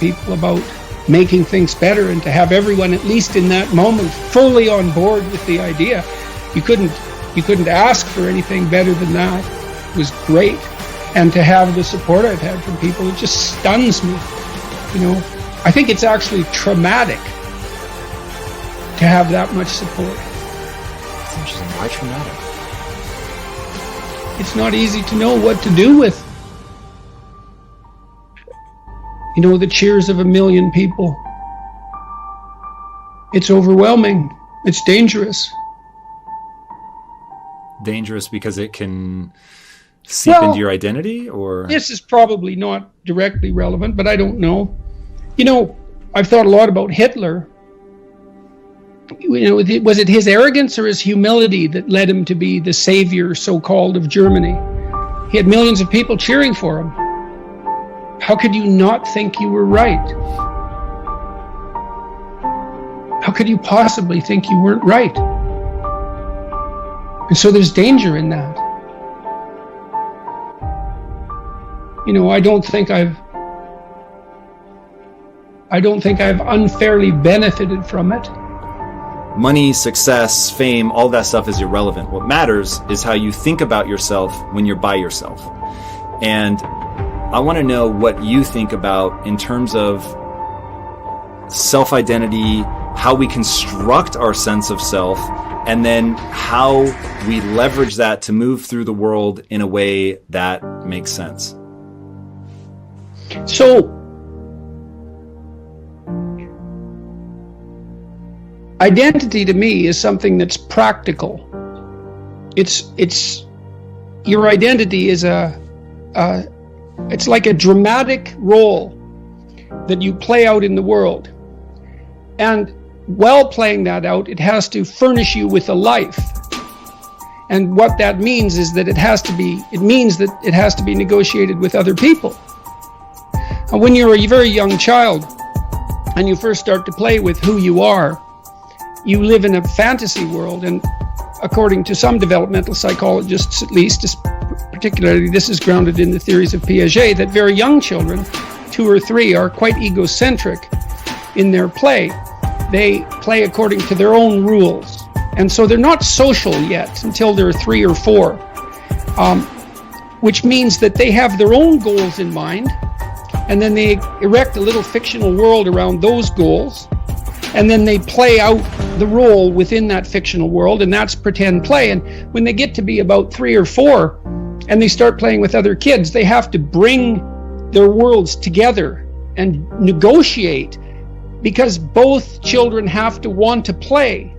people about making things better, and to have everyone, at least in that moment, fully on board with the idea. You couldn't ask for anything better than that. It was great. And to have the support I've had from people, it just stuns me. I think it's actually traumatic to have that much support. That's interesting. Why traumatic? It's not easy to know what to do with. The cheers of 1 million people. It's overwhelming. It's dangerous. Dangerous because it can seep into your identity, or? This is probably not directly relevant, but I don't know. I've thought a lot about Hitler. Was it his arrogance or his humility that led him to be the savior, so-called, of Germany? He had millions of people cheering for him. How could you not think you were right? How could you possibly think you weren't right? And so there's danger in that. I don't think I've unfairly benefited from it. Money, success, fame, all that stuff is irrelevant. What matters is how you think about yourself when you're by yourself. And I want to know what you think about in terms of self-identity, how we construct our sense of self, and then how we leverage that to move through the world in a way that makes sense. So, identity to me is something that's practical. It's your identity is it's like a dramatic role that you play out in the world. And while playing that out, it has to furnish you with a life. And what that means is that it has to be negotiated with other people. And when you're a very young child and you first start to play with who you are, you live in a fantasy world. And according to some developmental psychologists, at least, particularly this is grounded in the theories of Piaget, that very young children, 2 or 3, are quite egocentric in their play. They play according to their own rules. And so they're not social yet until they're 3 or 4, which means that they have their own goals in mind, and then they erect a little fictional world around those goals, and then they play out the role within that fictional world, and that's pretend play. And when they get to be about 3 or 4, and they start playing with other kids, they have to bring their worlds together and negotiate, because both children have to want to play.